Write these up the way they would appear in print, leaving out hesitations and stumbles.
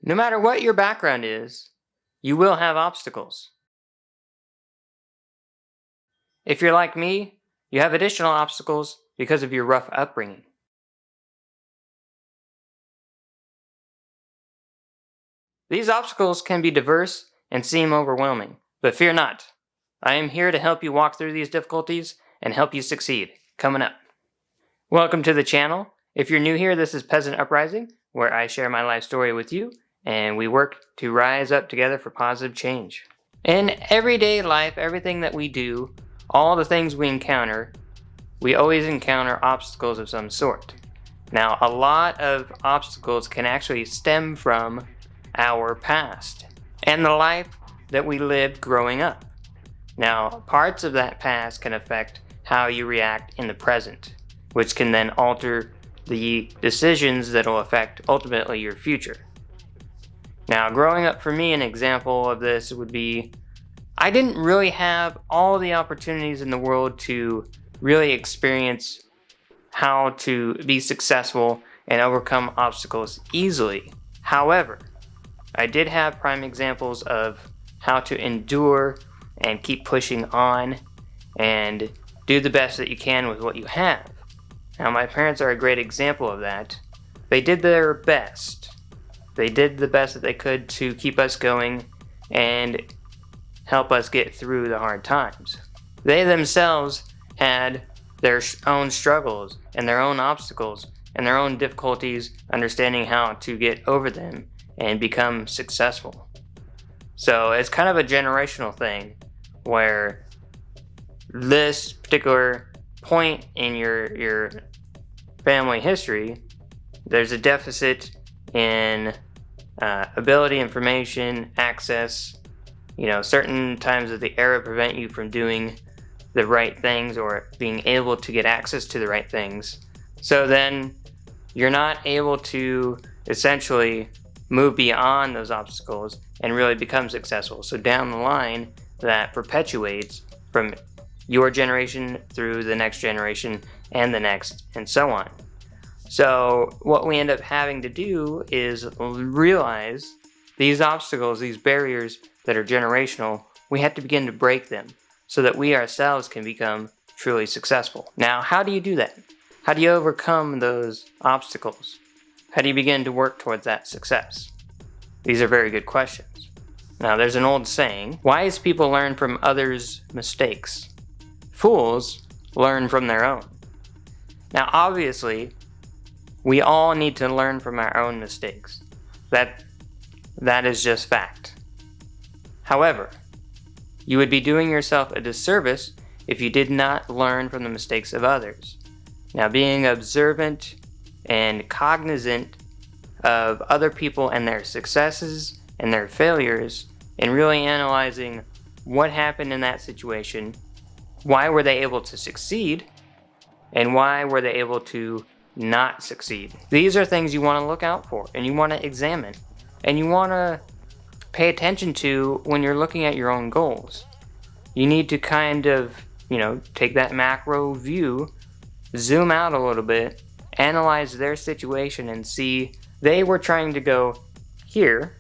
No matter what your background is, you will have obstacles. If you're like me, you have additional obstacles because of your rough upbringing. These obstacles can be diverse and seem overwhelming, but fear not. I am here to help you walk through these difficulties and help you succeed. Coming up. Welcome to the channel. If you're new here, this is Peasant Uprising, where I share my life story with you, and we work to rise up together for positive change. In everyday life, everything that we do, all the things we encounter, we always encounter obstacles of some sort. Now, a lot of obstacles can actually stem from our past and the life that we lived growing up. Now, parts of that past can affect how you react in the present, which can then alter the decisions that will affect ultimately your future. Now, growing up for me, an example of this would be I didn't really have all the opportunities in the world to really experience how to be successful and overcome obstacles easily. However, I did have prime examples of how to endure and keep pushing on and do the best that you can with what you have. Now, my parents are a great example of that. They did their best. They did the best that they could to keep us going and help us get through the hard times. They themselves had their own struggles and their own obstacles and their own difficulties understanding how to get over them and become successful. So it's kind of a generational thing where this particular point in your family history, there's a deficit in ability, information, access. Certain times of the era prevent you from doing the right things or being able to get access to the right things. So then you're not able to essentially move beyond those obstacles and really become successful. So down the line, that perpetuates from your generation through the next generation and the next, and so on. So what we end up having to do is realize these obstacles, these barriers that are generational, we have to begin to break them so that we ourselves can become truly successful. Now, how do you do that? How do you overcome those obstacles? How do you begin to work towards that success? These are very good questions. Now, there's an old saying, wise people learn from others' mistakes. Fools learn from their own. Now, obviously, we all need to learn from our own mistakes. That is just fact. However, you would be doing yourself a disservice if you did not learn from the mistakes of others. Now, being observant and cognizant of other people and their successes and their failures, and really analyzing what happened in that situation, why were they able to succeed, and why were they able to not succeed. These are things you want to look out for, and you want to examine, and you want to pay attention to when you're looking at your own goals. You need to kind of, take that macro view, zoom out a little bit, analyze their situation and see they were trying to go here,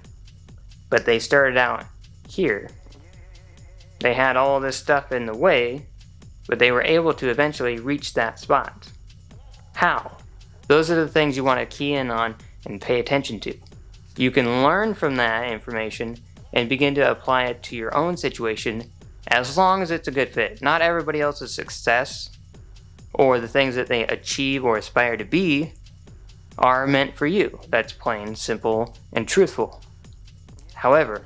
but they started out here. They had all this stuff in the way, but they were able to eventually reach that spot. How? Those are the things you want to key in on and pay attention to. You can learn from that information and begin to apply it to your own situation as long as it's a good fit. Not everybody else's success or the things that they achieve or aspire to be are meant for you. That's plain, simple, and truthful. However,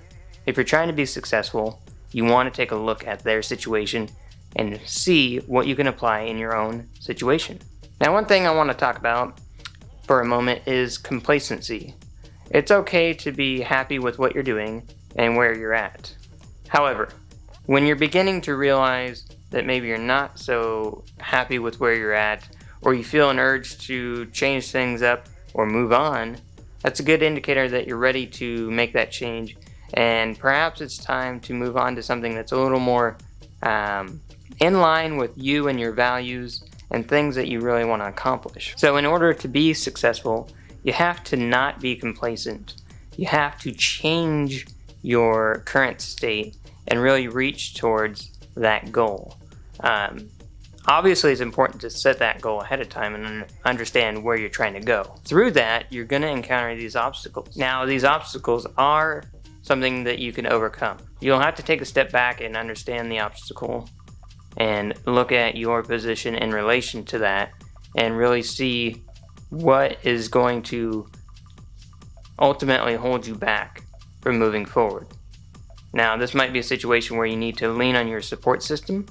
if you're trying to be successful, you want to take a look at their situation and see what you can apply in your own situation. Now, one thing I want to talk about for a moment is complacency. It's okay to be happy with what you're doing and where you're at. However, when you're beginning to realize that maybe you're not so happy with where you're at, or you feel an urge to change things up or move on, that's a good indicator that you're ready to make that change, and perhaps it's time to move on to something that's a little more in line with you and your values and things that you really want to accomplish. So in order to be successful, you have to not be complacent. You have to change your current state and really reach towards that goal. Obviously, it's important to set that goal ahead of time and understand where you're trying to go. Through that, you're going to encounter these obstacles. Now, these obstacles are something that you can overcome. You'll have to take a step back and understand the obstacle and look at your position in relation to that and really see what is going to ultimately hold you back from moving forward. Now, this might be a situation where you need to lean on your support system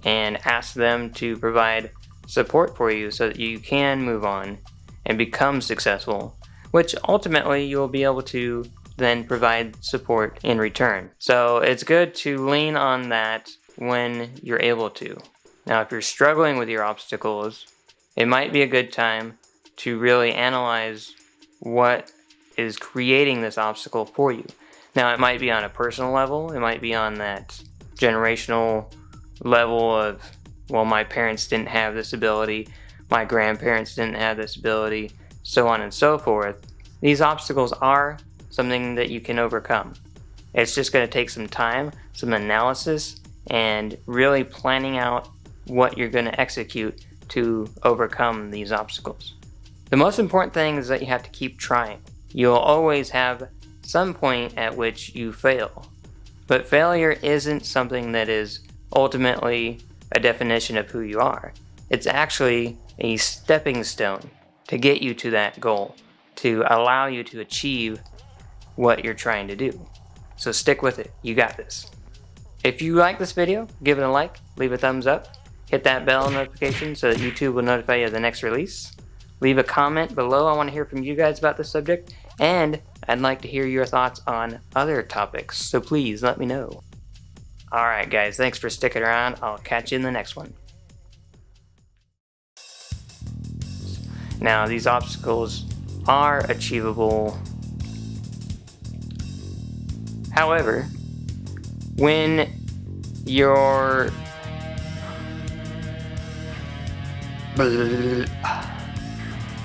and ask them to provide support for you so that you can move on and become successful, which ultimately you'll be able to then provide support in return. So it's good to lean on that when you're able to. Now, if you're struggling with your obstacles, it might be a good time to really analyze what is creating this obstacle for you. Now, it might be on a personal level, it might be on that generational level of, well, my parents didn't have this ability, my grandparents didn't have this ability, so on and so forth. These obstacles are something that you can overcome. It's just going to take some time, some analysis, and really planning out what you're going to execute to overcome these obstacles. The most important thing is that you have to keep trying. You'll always have some point at which you fail, but failure isn't something that is ultimately a definition of who you are. It's actually a stepping stone to get you to that goal, to allow you to achieve what you're trying to do. So stick with it. You got this. If you like this video, give it a like, leave a thumbs up, hit that bell notification so that YouTube will notify you of the next release. Leave a comment below. I want to hear from you guys about this subject, and I'd like to hear your thoughts on other topics, so please let me know. Alright guys, thanks for sticking around. I'll catch you in the next one. Now, these obstacles are achievable. However, when you're...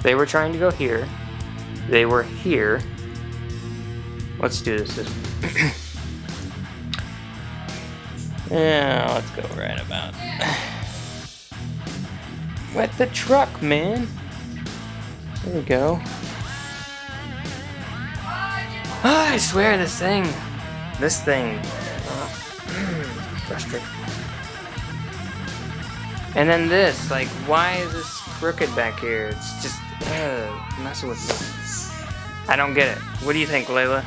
They were trying to go here. They were here. Let's do this. Yeah, let's go right about. Wet the truck, man. There we go. Oh, I swear this thing. Frustrating. And then this, like, why is this crooked back here? It's just messing with me. I don't get it. What do you think, Layla?